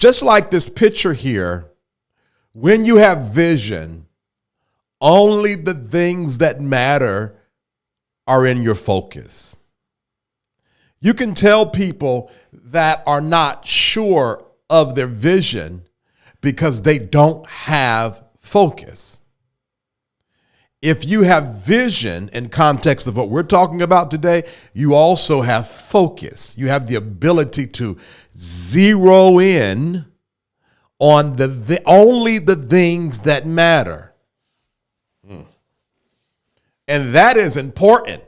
just like this picture here, when you have vision, only the things that matter are in your focus. You can tell people that are not sure of their vision because they don't have focus. If you have vision in context of what we're talking about today, you also have focus. You have the ability to zero in on only the things that matter. And that is important.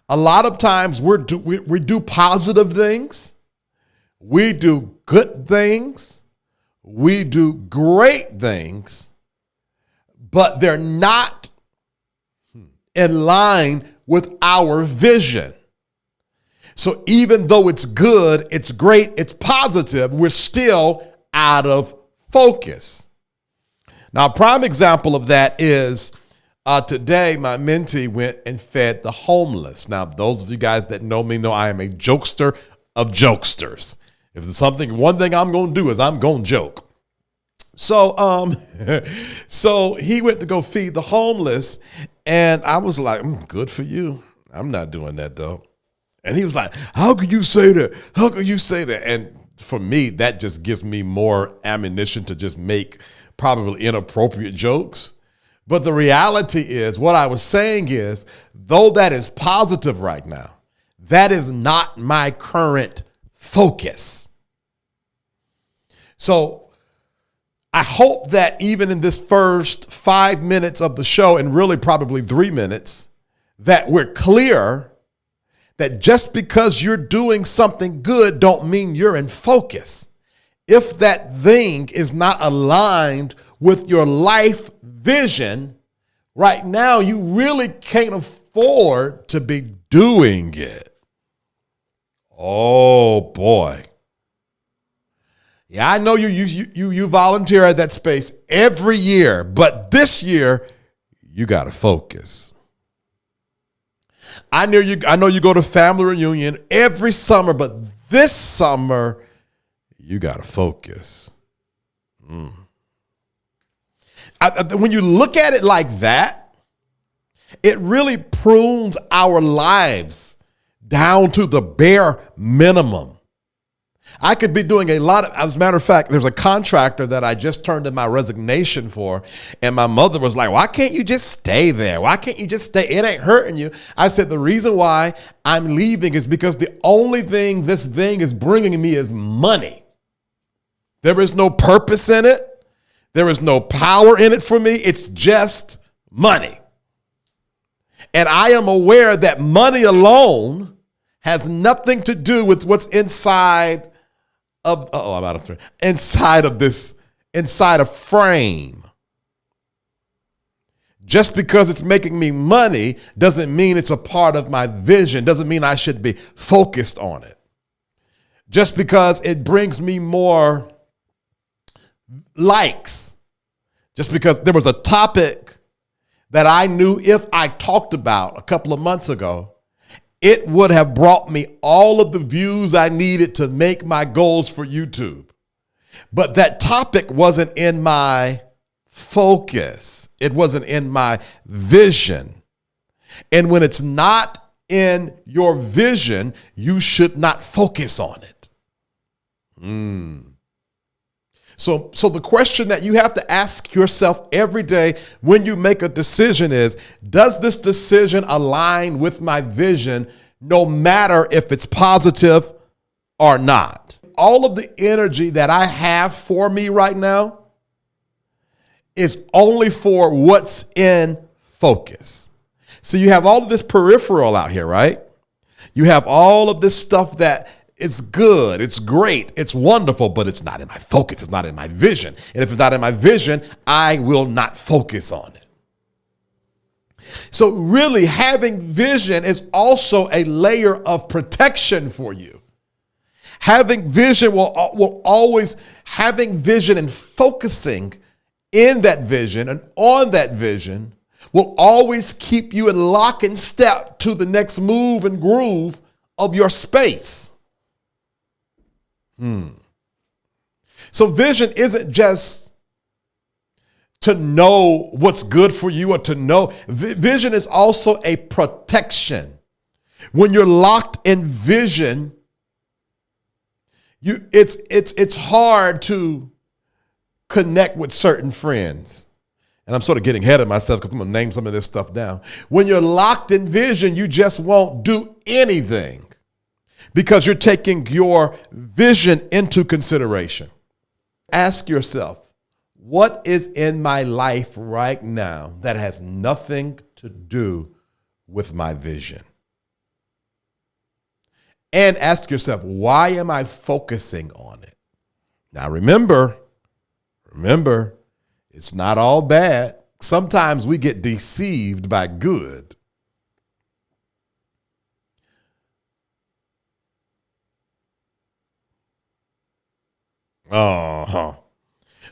A lot of times we do positive things. We do good things. We do great things, but they're not in line with our vision. So even though it's good, it's great, it's positive, we're still out of focus. Now, a prime example of that is today my mentee went and fed the homeless. Now, those of you guys that know me know I am a jokester of jokesters. If there's one thing I'm going to do is I'm going to joke. So, so he went to go feed the homeless, and I was like, good for you. I'm not doing that though. And he was like, how could you say that? How could you say that? And for me, that just gives me more ammunition to just make probably inappropriate jokes. But the reality is, what I was saying is, though that is positive right now, that is not my current focus. So I hope that even in this first 5 minutes of the show, and really probably 3 minutes, that we're clear that just because you're doing something good don't mean you're in focus. If that thing is not aligned with your life vision, right now you really can't afford to be doing it. Oh boy. Yeah, I know you volunteer at that space every year, but this year you got to focus. I know you go to family reunion every summer, but this summer you got to focus. When you look at it like that, it really prunes our lives down to the bare minimum. I could be doing a lot of, as a matter of fact, there's a contractor that I just turned in my resignation for, and my mother was like, why can't you just stay there? Why can't you just stay? It ain't hurting you. I said, the reason why I'm leaving is because the only thing this thing is bringing me is money. There is no purpose in it. There is no power in it for me. It's just money. And I am aware that money alone has nothing to do with what's inside of, I'm out of three, inside of frame. Just because it's making me money doesn't mean it's a part of my vision, doesn't mean I should be focused on it. Just because it brings me more likes, just because there was a topic that I knew if I talked about a couple of months ago, it would have brought me all of the views I needed to make my goals for YouTube. But that topic wasn't in my focus. It wasn't in my vision. And when it's not in your vision, you should not focus on it. So the question that you have to ask yourself every day when you make a decision is, does this decision align with my vision, no matter if it's positive or not? All of the energy that I have for me right now is only for what's in focus. So you have all of this peripheral out here, right? You have all of this stuff that it's good, it's great, it's wonderful, but it's not in my focus, it's not in my vision. And if it's not in my vision, I will not focus on it. So really, having vision is also a layer of protection for you. Having vision will always, having vision and focusing in that vision and on that vision will always keep you in lock and step to the next move and groove of your space. So vision isn't just to know what's good for you or to know. Vision is also a protection. When you're locked in vision, it's hard to connect with certain friends. And I'm sort of getting ahead of myself because I'm going to name some of this stuff down. When you're locked in vision, you just won't do anything because you're taking your vision into consideration. Ask yourself, what is in my life right now that has nothing to do with my vision? And ask yourself, why am I focusing on it? Now remember, it's not all bad. Sometimes we get deceived by good.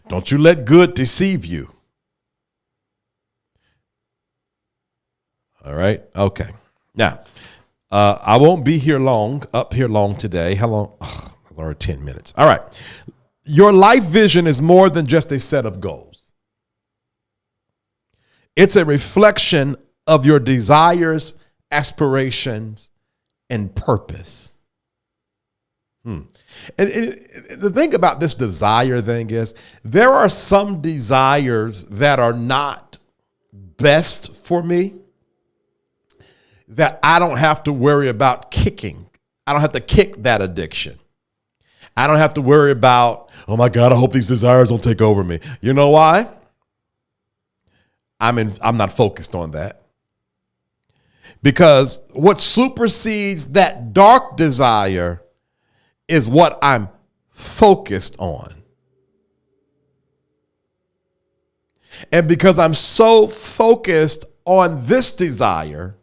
Don't you let good deceive you. All right. Okay. Now, I won't be up here long today. How long? It's already 10 minutes. All right. Your life vision is more than just a set of goals. It's a reflection of your desires, aspirations, and purpose. And the thing about this desire thing is there are some desires that are not best for me that I don't have to worry about kicking. I don't have to kick that addiction. I don't have to worry about, oh my God, I hope these desires don't take over me. You know why? I'm not focused on that. Because what supersedes that dark desire is what I'm focused on. And because I'm so focused on this desire,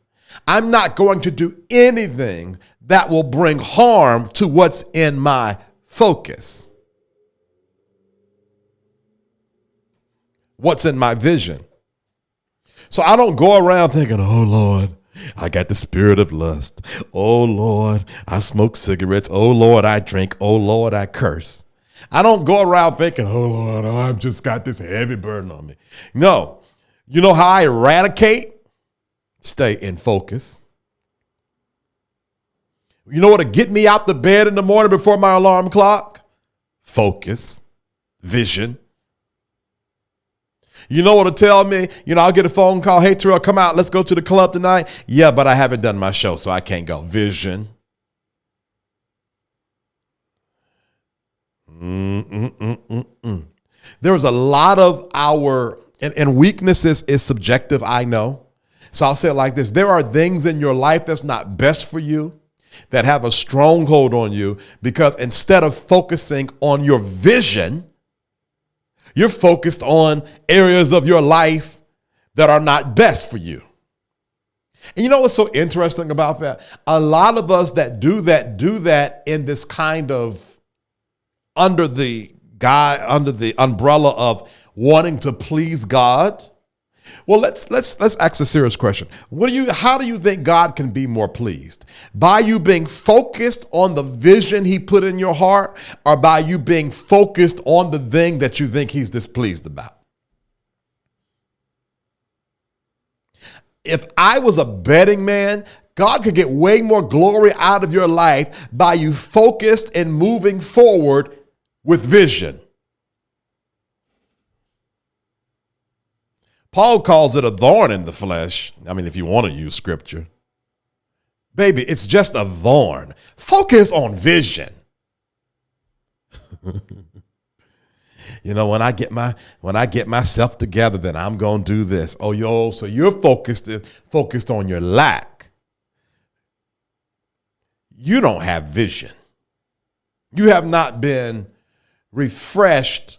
I'm not going to do anything that will bring harm to what's in my focus. What's in my vision? So I don't go around thinking, oh Lord, I got the spirit of lust. Oh Lord, I smoke cigarettes. Oh Lord, I drink. Oh Lord, I curse. I don't go around thinking, oh Lord, I've just got this heavy burden on me. No. You know how I eradicate? Stay in focus. You know what'll get me out the bed in the morning before my alarm clock? Focus, vision. You know what'll tell me? I'll get a phone call. Hey, Terrell, come out. Let's go to the club tonight. Yeah, but I haven't done my show, so I can't go. Vision. There was a lot of and weaknesses is subjective, I know. So I'll say it like this. There are things in your life that's not best for you, that have a stronghold on you, because instead of focusing on your vision, you're focused on areas of your life that are not best for you. And you know what's so interesting about that? A lot of us that do that in this kind of under the umbrella of wanting to please God. Well, let's ask a serious question. How do you think God can be more pleased? By you being focused on the vision he put in your heart, or by you being focused on the thing that you think he's displeased about? If I was a betting man, God could get way more glory out of your life by you focused and moving forward with vision. Paul calls it a thorn in the flesh. I mean, if you want to use scripture. Baby, it's just a thorn. Focus on vision. When I get myself together, then I'm going to do this. Oh, so you're focused on your lack. You don't have vision. You have not been refreshed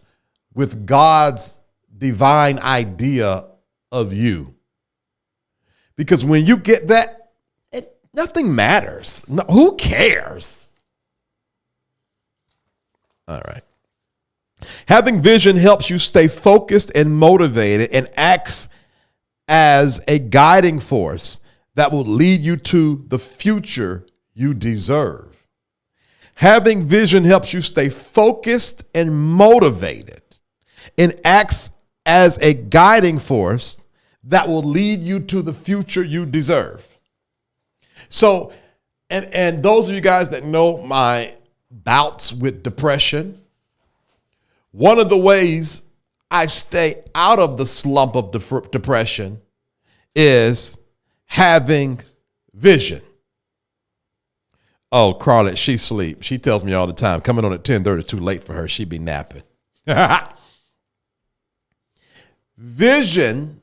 with God's divine idea of you. Because when you get that, nothing matters. No, who cares? All right. Having vision helps you stay focused and motivated, and acts as a guiding force that will lead you to the future you deserve. Having vision helps you stay focused and motivated and acts as a guiding force that will lead you to the future you deserve. So, and those of you guys that know my bouts with depression, one of the ways I stay out of the slump of depression is having vision. Oh, Carlette, she sleep. She tells me all the time, coming on at 10:30 is too late for her. She be napping. Vision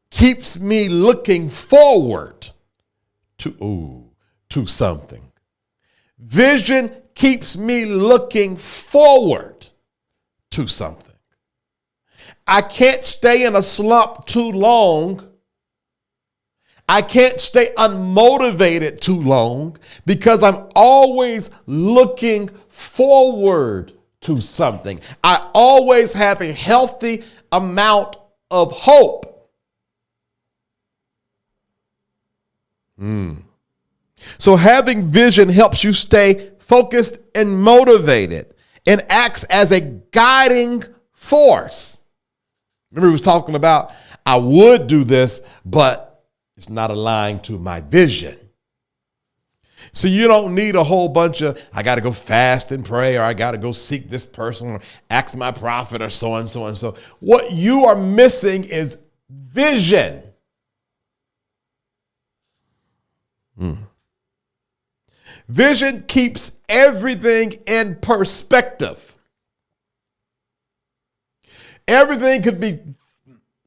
keeps me looking forward to something. Vision keeps me looking forward to something. I can't stay in a slump too long. I can't stay unmotivated too long because I'm always looking forward to something. I always have a healthy amount of hope. So having vision helps you stay focused and motivated and acts as a guiding force. Remember, he was talking about, I would do this, but it's not aligned to my vision. So you don't need a whole bunch of, I got to go fast and pray, or I got to go seek this person, or ask my prophet, or so and so and so. What you are missing is vision. Vision keeps everything in perspective. Everything could be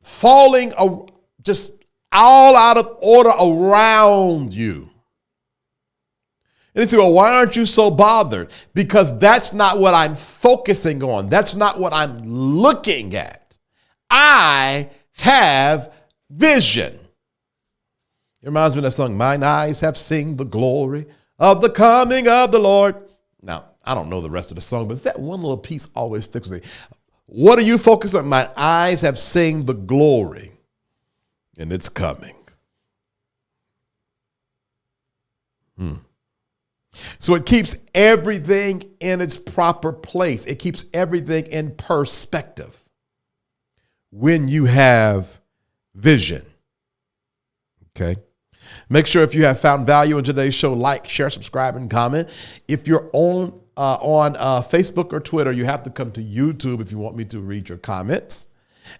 falling just all out of order around you. And you say, well, why aren't you so bothered? Because that's not what I'm focusing on. That's not what I'm looking at. I have vision. It reminds me of that song, mine eyes have seen the glory of the coming of the Lord. Now, I don't know the rest of the song, but that one little piece always sticks with me. What are you focused on? My eyes have seen the glory, and it's coming. So it keeps everything in its proper place. It keeps everything in perspective when you have vision. Okay. Make sure if you have found value in today's show, like, share, subscribe, and comment. If you're on Facebook or Twitter, you have to come to YouTube if you want me to read your comments.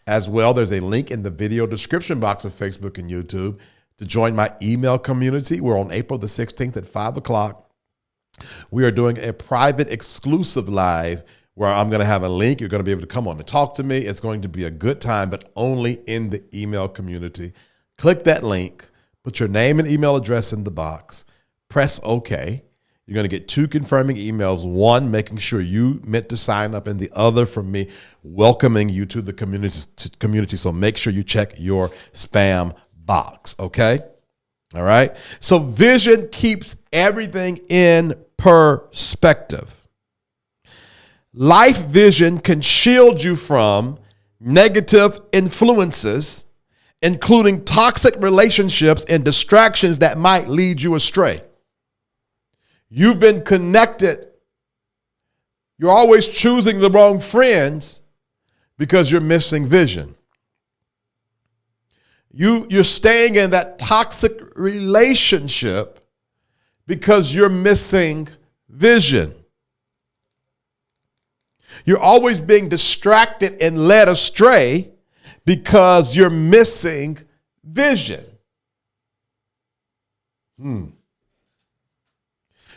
As well, there's a link in the video description box of Facebook and YouTube to join my email community. We're on April the 16th at 5 o'clock. We are doing a private exclusive live where I'm going to have a link. You're going to be able to come on and talk to me. It's going to be a good time, but only in the email community. Click that link, put your name and email address in the box, press OK. You're going to get 2 confirming emails, one making sure you meant to sign up, and the other from me welcoming you to the community. So make sure you check your spam box, okay? All right? So vision keeps everything in perspective. Life vision can shield you from negative influences, including toxic relationships and distractions that might lead you astray. You've been connected. You're always choosing the wrong friends because you're missing vision. You're staying in that toxic relationship because you're missing vision. You're always being distracted and led astray because you're missing vision.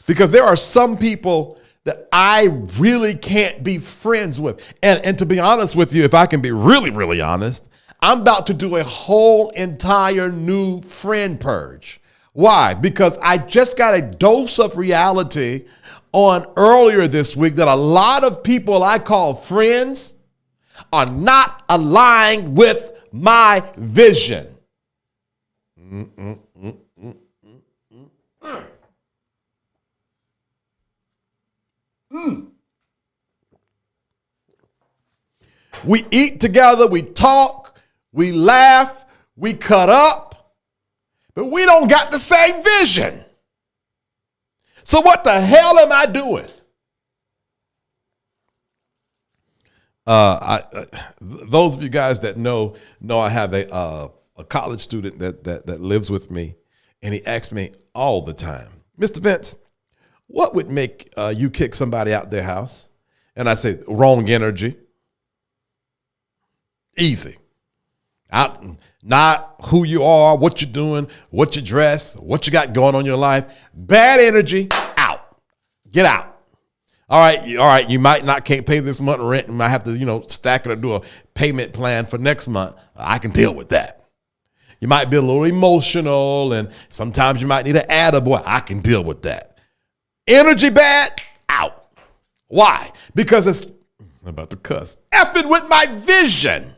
Because there are some people that I really can't be friends with. And to be honest with you, if I can be really, really honest, I'm about to do a whole entire new friend purge. Why? Because I just got a dose of reality on earlier this week that a lot of people I call friends are not aligned with my vision. We eat together, we talk, we laugh, we cut up, but we don't got the same vision. So what the hell am I doing? Those of you guys that know I have a college student that lives with me, and he asks me all the time, Mr. Vince, what would make you kick somebody out their house? And I say, wrong energy. Easy. Not who you are, what you're doing, what you dress, what you got going on in your life. Bad energy, out. Get out. All right. You can't pay this month rent. You might have to, stack it or do a payment plan for next month. I can deal with that. You might be a little emotional, and sometimes you might need an attaboy. I can deal with that. Energy bad, out. Why? Because I'm about to cuss. Effing with my vision.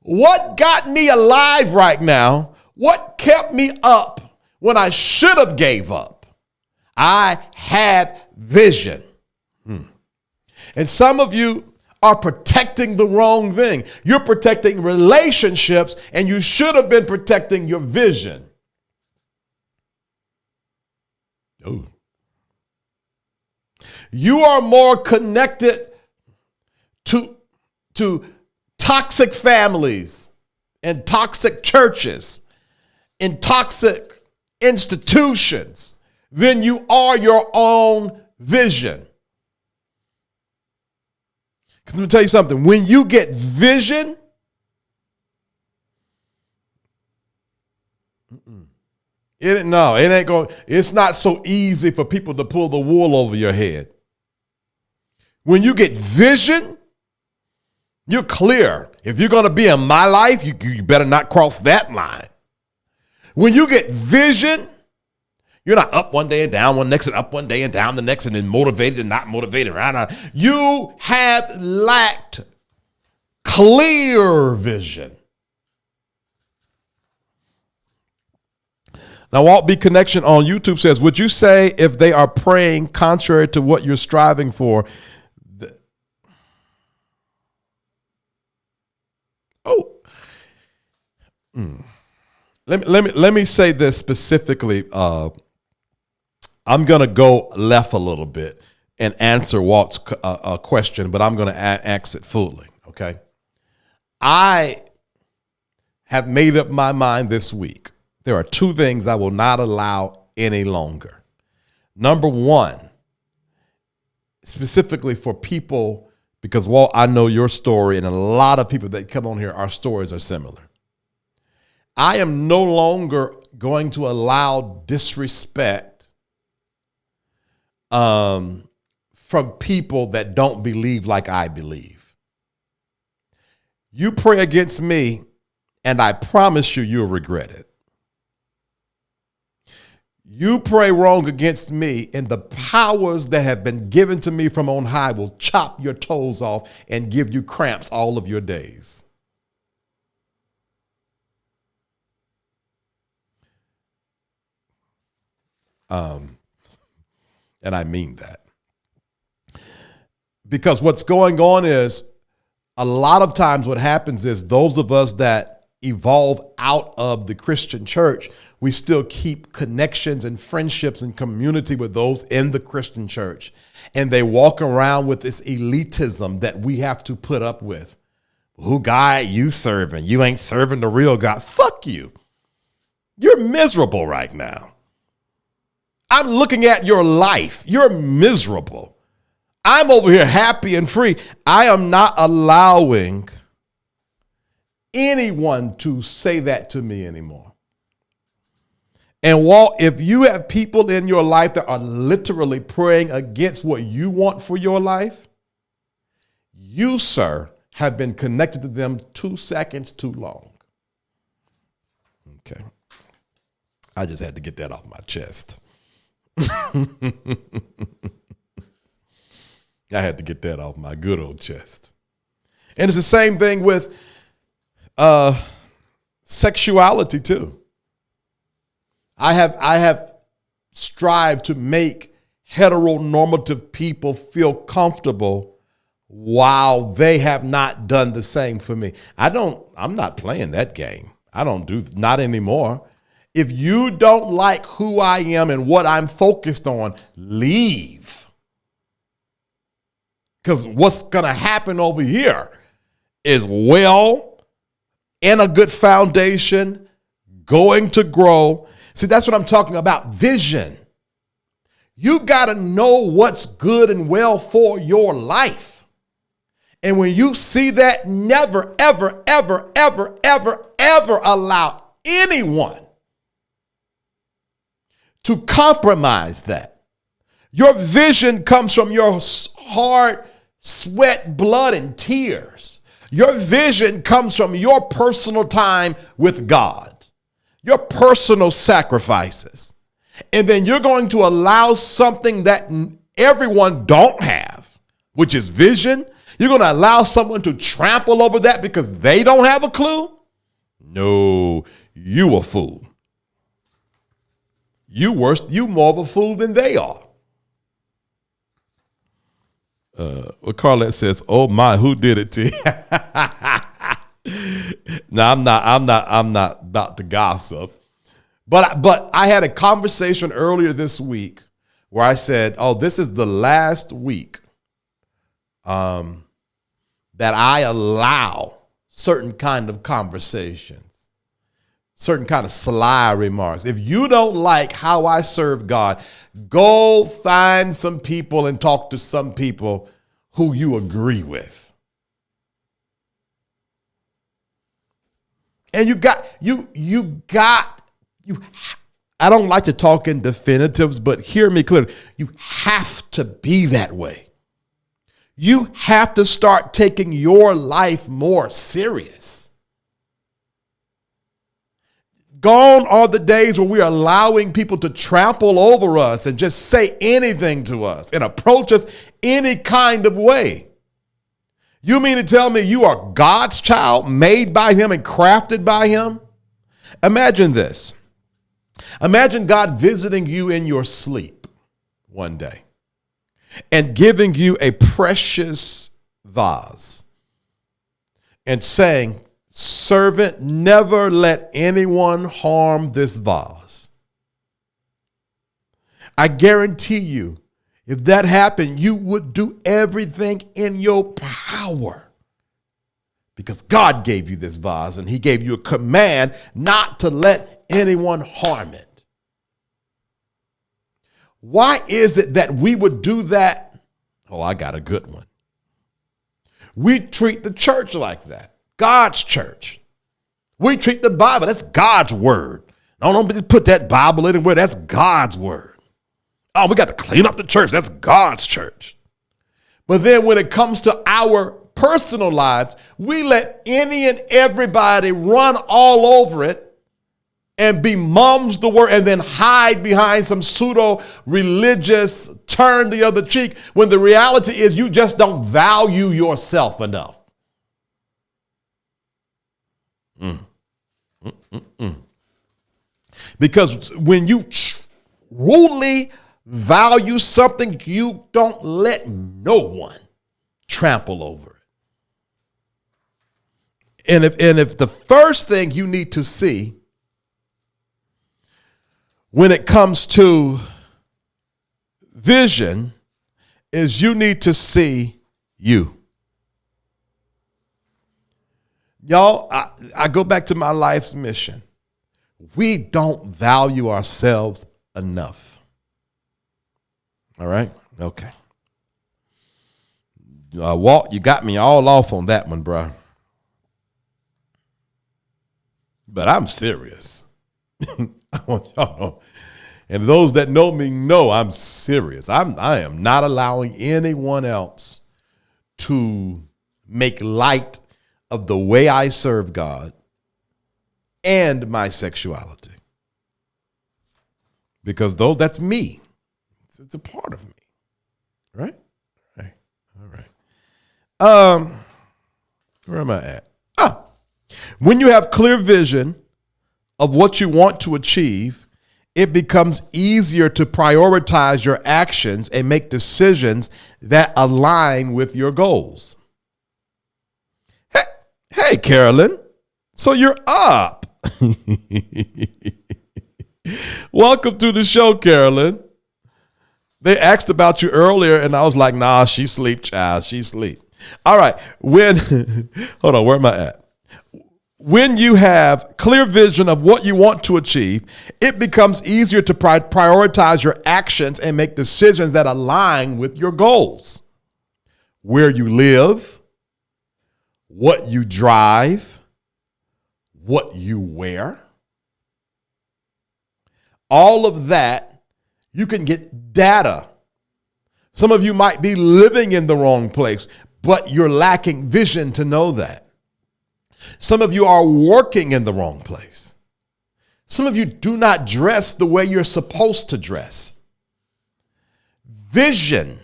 What got me alive right now? What kept me up when I should have gave up? I had vision. And some of you are protecting the wrong thing. You're protecting relationships, and you should have been protecting your vision. Oh. You are more connected to toxic families and toxic churches and toxic institutions than you are your own vision. Because let me tell you something. When you get vision, it ain't going. It's not so easy for people to pull the wool over your head. When you get vision, you're clear. If you're going to be in my life, you better not cross that line. When you get vision, you're not up one day and down one next, and up one day and down the next, and then motivated and not motivated. You have lacked clear vision. Now, Walt B. Connection on YouTube says, would you say if they are praying contrary to what you're striving for? Let me say this specifically. I'm going to go left a little bit and answer Walt's question, but I'm going to ask it fully, okay? I have made up my mind this week. There are two things I will not allow any longer. Number one, specifically for people, because, Walt, I know your story, and a lot of people that come on here, our stories are similar. I am no longer going to allow disrespect from people that don't believe like I believe. You pray against me, and I promise you'll regret it. You pray wrong against me, and the powers that have been given to me from on high will chop your toes off and give you cramps all of your days. And I mean that. Because what's going on is, a lot of times what happens is those of us that evolve out of the Christian church, we still keep connections and friendships and community with those in the Christian church. And they walk around with this elitism that we have to put up with. Who guy you serving? You ain't serving the real God. Fuck you. You're miserable right now. I'm looking at your life. You're miserable. I'm over here happy and free. I am not allowing anyone to say that to me anymore. And Walt, if you have people in your life that are literally praying against what you want for your life, you, sir, have been connected to them 2 seconds too long. Okay. I just had to get that off my chest. I had to get that off my good old chest. And it's the same thing with sexuality too. I have strived to make heteronormative people feel comfortable while they have not done the same for me. I'm not playing that game. Not anymore. If you don't like who I am and what I'm focused on, leave. Because what's going to happen over here is well and a good foundation, going to grow. See, that's what I'm talking about, vision. You got to know what's good and well for your life. And when you see that, never, ever, ever, ever, ever, ever allow anyone to compromise that. Your vision comes from your hard sweat, blood, and tears. Your vision comes from your personal time with God, your personal sacrifices. And then you're going to allow something that everyone don't have, which is vision. You're going to allow someone to trample over that because they don't have a clue? No, you a fool. You more of a fool than they are. Well, Carlette says, "Oh my, who did it to you?" No, I'm not about to gossip. But I had a conversation earlier this week where I said, "Oh, this is the last week that I allow certain kind of conversations, certain kind of sly remarks. If you don't like how I serve God, go find some people and talk to some people who you agree with." And I don't like to talk in definitives, but hear me clearly. You have to be that way. You have to start taking your life more serious. Gone are the days where we are allowing people to trample over us and just say anything to us and approach us any kind of way. You mean to tell me you are God's child, made by him and crafted by him? Imagine this. Imagine God visiting you in your sleep one day and giving you a precious vase and saying, "Servant, never let anyone harm this vase." I guarantee you, if that happened, you would do everything in your power because God gave you this vase and he gave you a command not to let anyone harm it. Why is it that we would do that? Oh, I got a good one. We treat the church like that. God's church. We treat the Bible. That's God's word. Don't put that Bible anywhere. That's God's word. Oh, we got to clean up the church. That's God's church. But then when it comes to our personal lives, we let any and everybody run all over it and be mums the word and then hide behind some pseudo religious turn the other cheek when the reality is you just don't value yourself enough. Because when you truly value something, you don't let no one trample over it. And if the first thing you need to see when it comes to vision is you need to see you. Y'all, I go back to my life's mission. We don't value ourselves enough. All right? Okay. Walt, you got me all off on that one, bro. But I'm serious. I want y'all to know. And those that know me know I'm serious. I am not allowing anyone else to make light of the way I serve God and my sexuality. Because though that's me. It's a part of me. Right? Right. All right. Where am I at? When you have clear vision of what you want to achieve, it becomes easier to prioritize your actions and make decisions that align with your goals. Hey, Carolyn, so you're up. Welcome to the show, Carolyn. They asked about you earlier, and I was like, nah, she sleep, child. She sleep. All right. Hold on, where am I at? When you have clear vision of what you want to achieve, it becomes easier to prioritize your actions and make decisions that align with your goals. Where you live, what you drive, what you wear. All of that, you can get data. Some of you might be living in the wrong place, but you're lacking vision to know that. Some of you are working in the wrong place. Some of you do not dress the way you're supposed to dress. Vision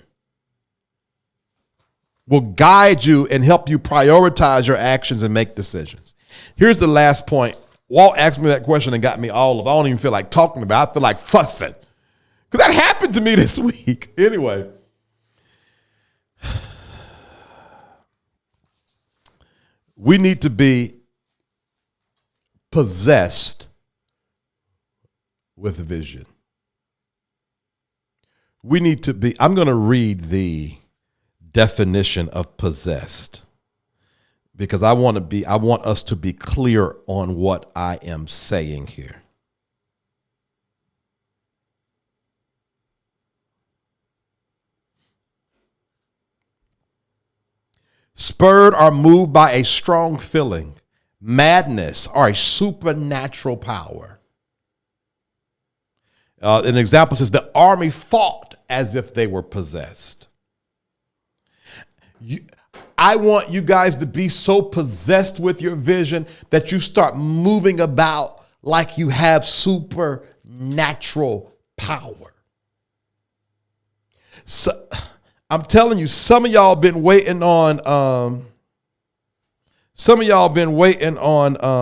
will guide you and help you prioritize your actions and make decisions. Here's the last point. Walt asked me that question and got me I don't even feel like talking about it. I feel like fussing. Because that happened to me this week. Anyway. We need to be possessed with vision. We need to be, I'm going to read the definition of possessed because I want us to be clear on what I am saying here. Spurred or moved by a strong feeling, madness, or a supernatural power. An example says the army fought as if they were possessed. I want you guys to be so possessed with your vision that you start moving about like you have supernatural power. So, I'm telling you, some of y'all been waiting on,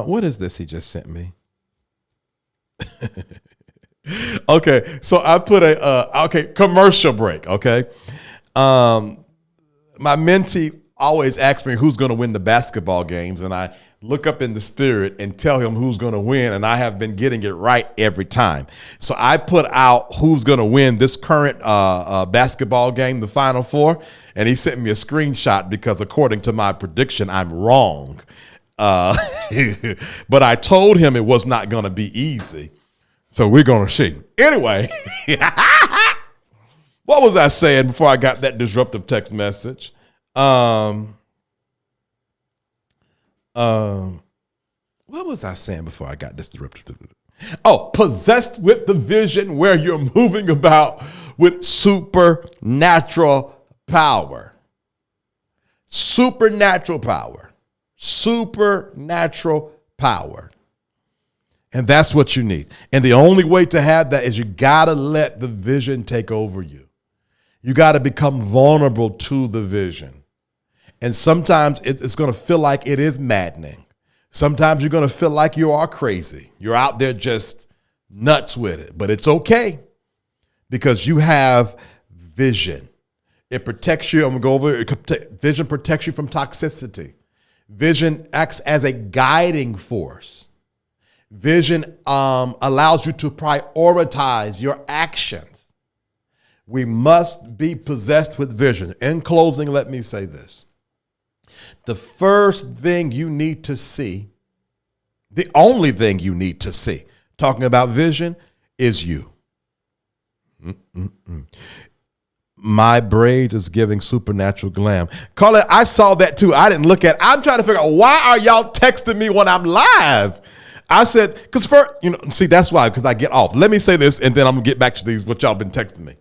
what is this he just sent me? Okay, so I put commercial break, okay? My mentee always asks me who's going to win the basketball games, and I look up in the spirit and tell him who's going to win, and I have been getting it right every time. So I put out who's going to win this current basketball game, the Final Four, and he sent me a screenshot because according to my prediction, I'm wrong. But I told him it was not going to be easy. So we're going to see. Anyway, what was I saying before I got that disruptive text message? What was I saying before I got this disruptive? Oh, possessed with the vision where you're moving about with supernatural power. Supernatural power. Supernatural power. And that's what you need. And the only way to have that is you got to let the vision take over you. You got to become vulnerable to the vision. And sometimes it's going to feel like it is maddening. Sometimes you're going to feel like you are crazy. You're out there just nuts with it. But it's okay because you have vision. It protects you. I'm going to go over it. Vision protects you from toxicity. Vision acts as a guiding force. Vision allows you to prioritize your actions. We must be possessed with vision. In closing, let me say this. The first thing you need to see, the only thing you need to see, talking about vision, is you. My braids is giving supernatural glam. Carla, I saw that too. I didn't look at it. I'm trying to figure out why are y'all texting me when I'm live? I said, because first, see, that's why, because I get off. Let me say this, and then I'm going to get back to these, what y'all been texting me.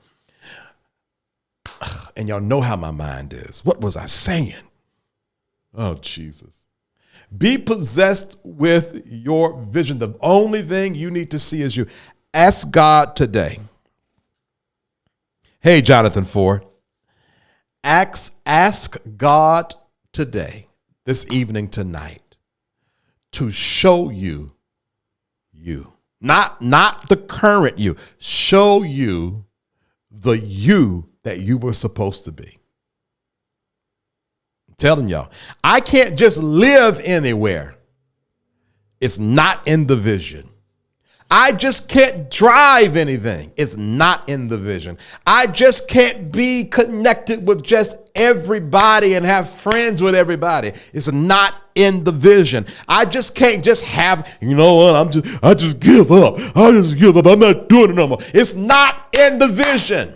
And y'all know how my mind is. What was I saying? Oh, Jesus. Be possessed with your vision. The only thing you need to see is you. Ask God today. Hey, Jonathan Ford. Ask God today, this evening, tonight, to show you. Not the current you. Show you the you that you were supposed to be. I'm telling y'all, I can't just live anywhere. It's not in the vision. I just can't drive anything. It's not in the vision. I just can't be connected with just everybody and have friends with everybody. It's not in the vision. I just can't just have, you know what, I just give up. I just give up. I'm not doing it no more. It's not in the vision.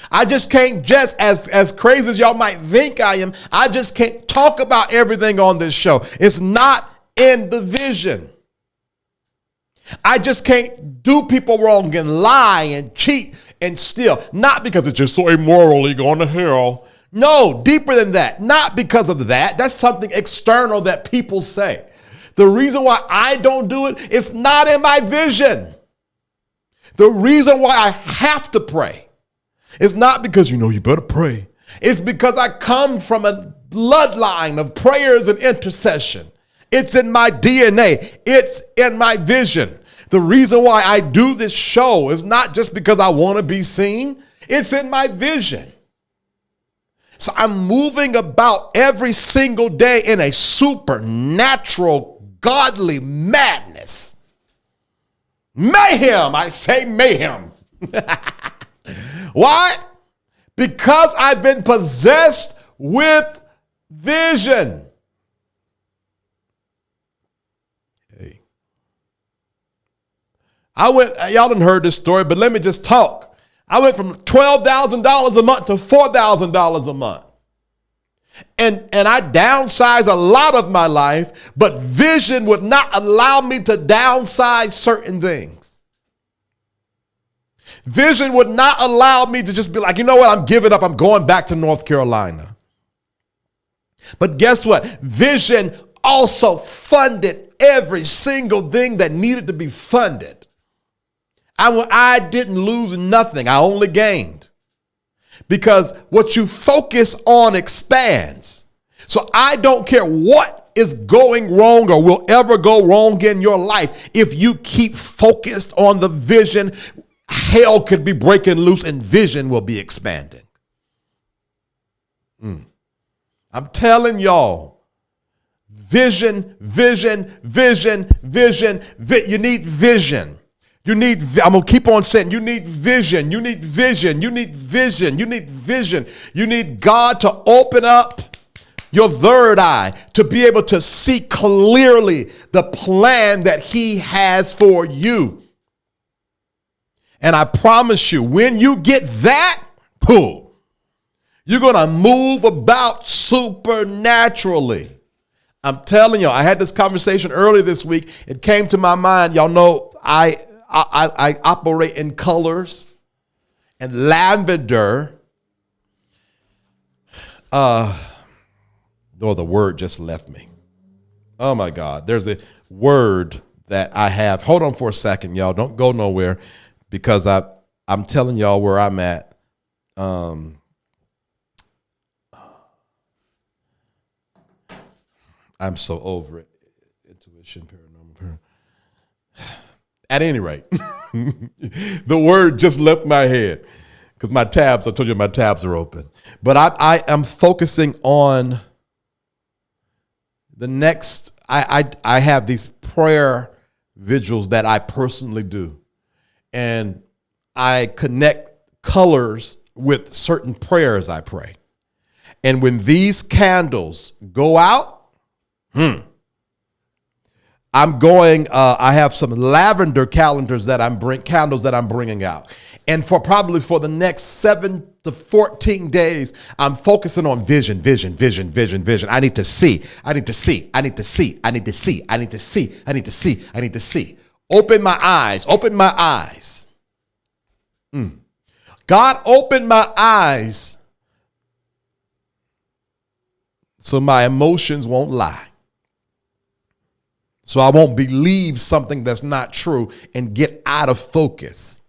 I just can't just, as crazy as y'all might think I am, I just can't talk about everything on this show. It's not in the vision. I just can't do people wrong and lie and cheat and steal. Not because it's just so immorally going to hell. No, deeper than that. Not because of that. That's something external that people say. The reason why I don't do it is not in my vision. The reason why I have to pray is not because, you better pray. It's because I come from a bloodline of prayers and intercession. It's in my DNA. It's in my vision. The reason why I do this show is not just because I want to be seen. It's in my vision. So I'm moving about every single day in a supernatural, godly madness. Mayhem. I say mayhem. Why? Because I've been possessed with vision. Hey. Y'all done heard this story, but let me just talk. I went from $12,000 a month to $4,000 a month. And I downsized a lot of my life, but vision would not allow me to downsize certain things. Vision would not allow me to just be like, you know what, I'm giving up. I'm going back to North Carolina. But guess what? Vision also funded every single thing that needed to be funded. I didn't lose nothing. I only gained. Because what you focus on expands. So I don't care what is going wrong or will ever go wrong in your life. If you keep focused on the vision, hell could be breaking loose and vision will be expanding. I'm telling y'all, vision. You need vision. I'm going to keep on saying, you need vision. You need vision. You need vision. You need vision. You need God to open up your third eye to be able to see clearly the plan that he has for you. And I promise you, when you get that, you're going to move about supernaturally. I'm telling you, I had this conversation earlier this week. It came to my mind. Y'all know I operate in colors, and lavender, the word just left me. Oh my God. There's a word that I have. Hold on for a second, y'all. Don't go nowhere, because I'm telling y'all where I'm at. I'm so over it. Intuition, paranormal. At any rate, the word just left my head because I told you my tabs are open. But I am focusing on the next, I have these prayer vigils that I personally do. And I connect colors with certain prayers I pray. And when these candles go out, I have some lavender candles that I'm bringing out. And for the next 7 to 14 days, I'm focusing on vision. I need to see. Open my eyes. God opened my eyes so my emotions won't lie. So I won't believe something that's not true and get out of focus.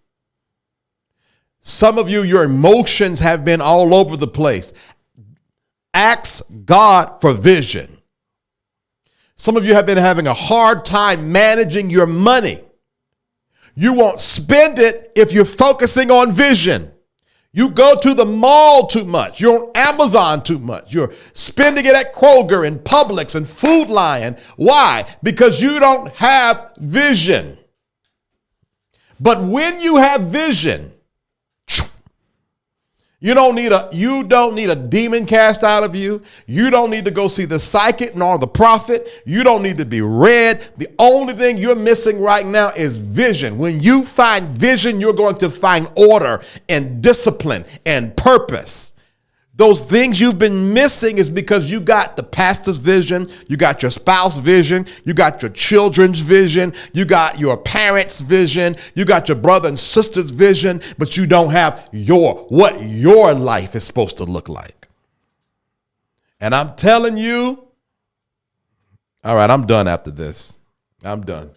Some of you, your emotions have been all over the place. Ask God for vision. Some of you have been having a hard time managing your money. You won't spend it if you're focusing on vision. You go to the mall too much. You're on Amazon too much. You're spending it at Kroger and Publix and Food Lion. Why? Because you don't have vision. But when you have vision, you don't need a demon cast out of you. You don't need to go see the psychic nor the prophet. You don't need to be read. The only thing you're missing right now is vision. When you find vision, you're going to find order and discipline and purpose. Those things you've been missing is because you got the pastor's vision, you got your spouse's vision, you got your children's vision, you got your parents' vision, you got your brother and sister's vision, but you don't have what your life is supposed to look like. And I'm telling you, all right, I'm done after this. I'm done.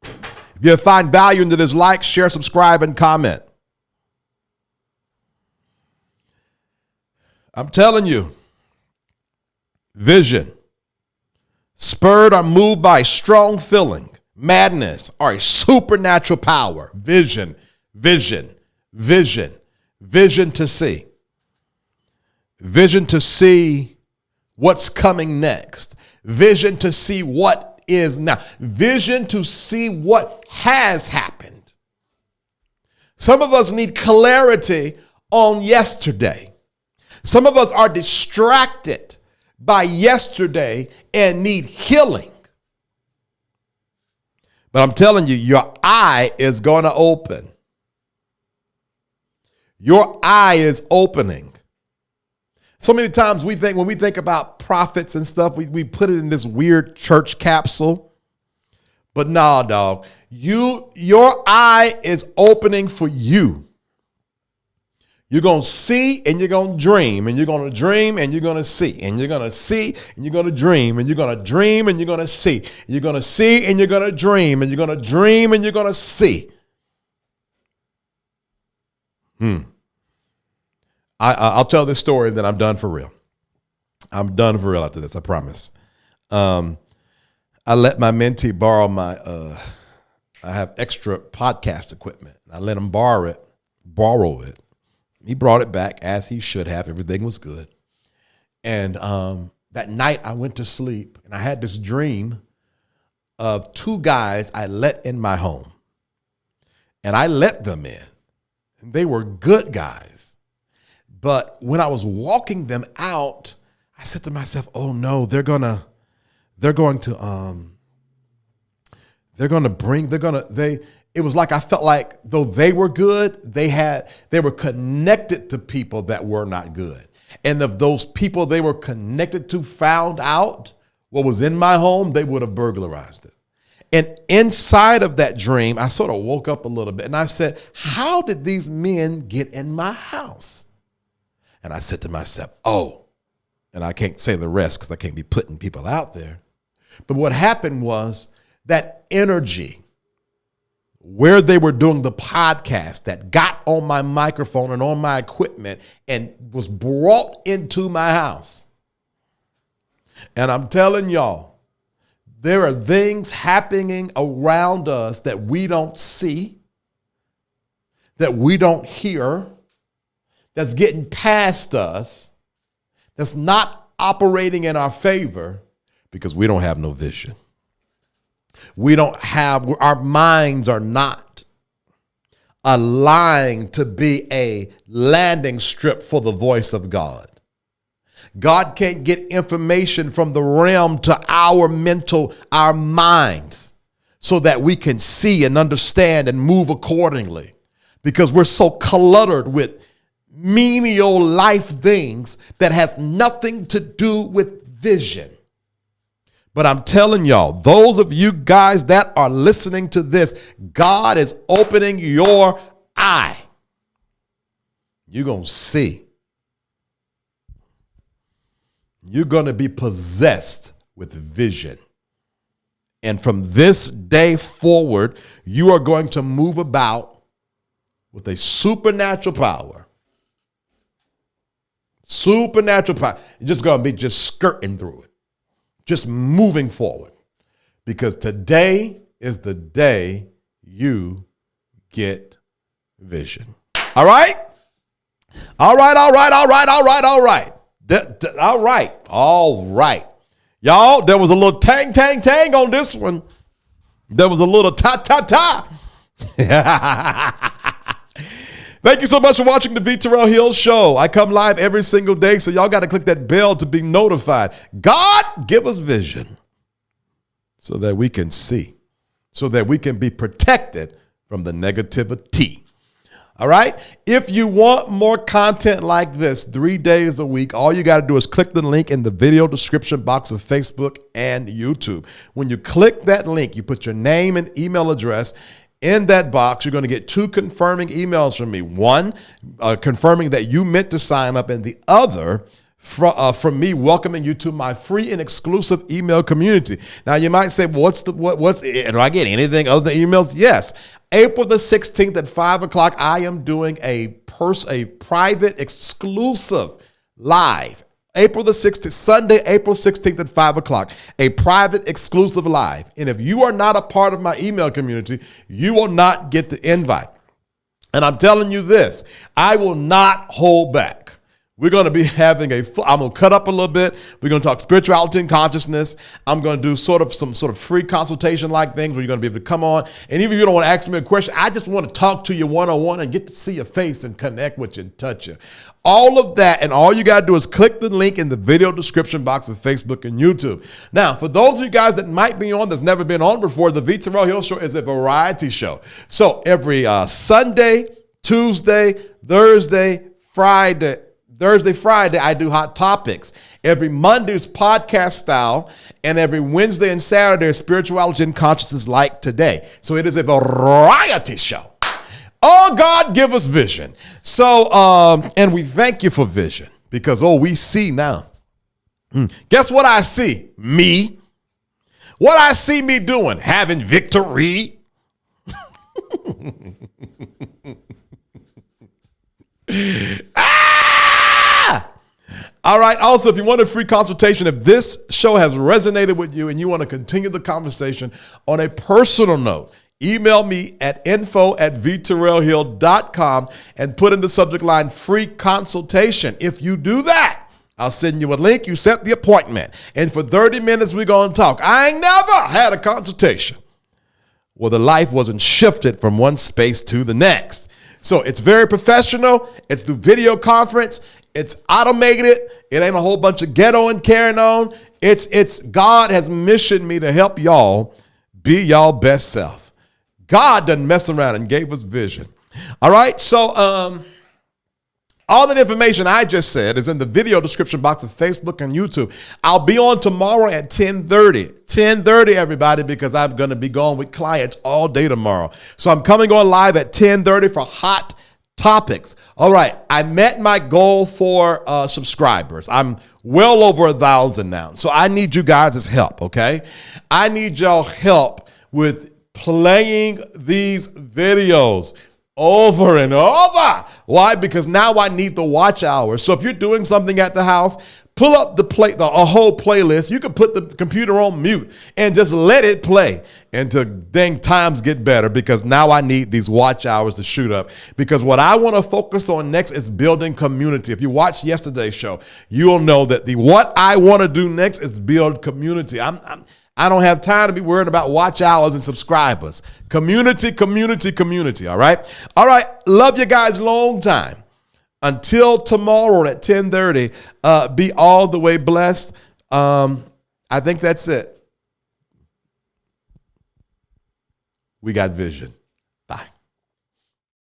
If you find value into this, like, share, subscribe, and comment. I'm telling you, vision, spurred or moved by a strong feeling, madness, or a supernatural power. Vision, vision, vision, vision to see. Vision to see what's coming next. Vision to see what is now. Vision to see what has happened. Some of us need clarity on yesterday. Some of us are distracted by yesterday and need healing. But I'm telling you, your eye is going to open. Your eye is opening. So many times when we think about prophets and stuff, we put it in this weird church capsule. But no, dog, your eye is opening for you. You're going to see and you're going to dream, and you're going to dream and you're going to see, and you're going to see and you're going to dream, and you're going to dream and you're going to see. You're going to see and you're going to dream, and you're going to dream and you're going to see. I'll tell this story and then I'm done for real. I'm done for real after this, I promise. I let my mentee borrow I have extra podcast equipment. I let him borrow it. He brought it back as he should have. Everything was good. And that night I went to sleep and I had this dream of two guys I let in my home. And I let them in. And they were good guys. But when I was walking them out, I said to myself, oh no, it was like I felt like though they were good, they were connected to people that were not good. And if those people they were connected to found out what was in my home, they would have burglarized it. And inside of that dream, I sort of woke up a little bit and I said, how did these men get in my house? And I said to myself, and I can't say the rest because I can't be putting people out there. But what happened was that energy where they were doing the podcast that got on my microphone and on my equipment and was brought into my house. And I'm telling y'all, there are things happening around us that we don't see, that we don't hear, that's getting past us, that's not operating in our favor because we don't have no vision. Our minds are not aligned to be a landing strip for the voice of God. God can't get information from the realm to our minds so that we can see and understand and move accordingly because we're so cluttered with menial life things that has nothing to do with vision. But I'm telling y'all, those of you guys that are listening to this, God is opening your eye. You're going to see. You're going to be possessed with vision. And from this day forward, you are going to move about with a supernatural power. Supernatural power. You're just going to be just skirting through it. Just moving forward, because today is the day you get vision. All right? All right. All right. Y'all, there was a little tang on this one. There was a little ta. Thank you so much for watching the V. Terrell Hill Show. I come live every single day, so y'all got to click that bell to be notified. God, give us vision so that we can see, so that we can be protected from the negativity. All right? If you want more content like this 3 days a week, all you got to do is click the link in the video description box of Facebook and YouTube. When you click that link, you put your name and email address. In that box, you're going to get 2 confirming emails from me. One, confirming that you meant to sign up, and the other from me welcoming you to my free and exclusive email community. Now, you might say, well, do I get anything other than emails? Yes. April the 16th at 5 o'clock, I am doing a private exclusive live. April the 16th, Sunday, April 16th at 5 o'clock, a private exclusive live. And if you are not a part of my email community, you will not get the invite. And I'm telling you this, I will not hold back. We're going to be having I'm going to cut up a little bit. We're going to talk spirituality and consciousness. I'm going to do some sort of free consultation like things where you're going to be able to come on. And even if you don't want to ask me a question, I just want to talk to you one-on-one and get to see your face and connect with you and touch you. All of that, and all you got to do is click the link in the video description box of Facebook and YouTube. Now, for those of you guys that might be on that's never been on before, the V. Terrell Hill Show is a variety show. So every Sunday, Tuesday, Thursday, Friday, I do hot topics. Every Monday is podcast style, and every Wednesday and Saturday is spirituality and consciousness like today. So it is a variety show. Oh, God, give us vision. So, and we thank you for vision because, we see now. Guess what I see? Me. What I see me doing? Having victory. All right. Also, if you want a free consultation, if this show has resonated with you and you want to continue the conversation on a personal note, email me at info@vterrellhill.com and put in the subject line free consultation. If you do that, I'll send you a link. You set the appointment. And for 30 minutes, we're going to talk. I ain't never had a consultation where the life wasn't shifted from one space to the next. So it's very professional. It's through video conference. It's automated. It ain't a whole bunch of ghetto and carrying on. It's God has missioned me to help y'all be y'all best self. God doesn't mess around and gave us vision. All right. So all that information I just said is in the video description box of Facebook and YouTube. I'll be on tomorrow at 10:30. 10:30, everybody, because I'm going to be going with clients all day tomorrow. So I'm coming on live at 10:30 for hot topics. All right. I met my goal for subscribers. I'm well over 1,000 now. So I need you guys' help. Okay. I need y'all help with playing these videos over and over. Why? Because now I need the watch hours. So if you're doing something at the house, pull up a whole playlist. You can put the computer on mute and just let it play until dang times get better, because now I need these watch hours to shoot up. Because what I want to focus on next is building community. If you watched yesterday's show, you'll know that what I want to do next is build community. I don't have time to be worried about watch hours and subscribers. Community. All right. All right. Love you guys long time. Until tomorrow at 10:30, be all the way blessed. I think that's it. We got vision.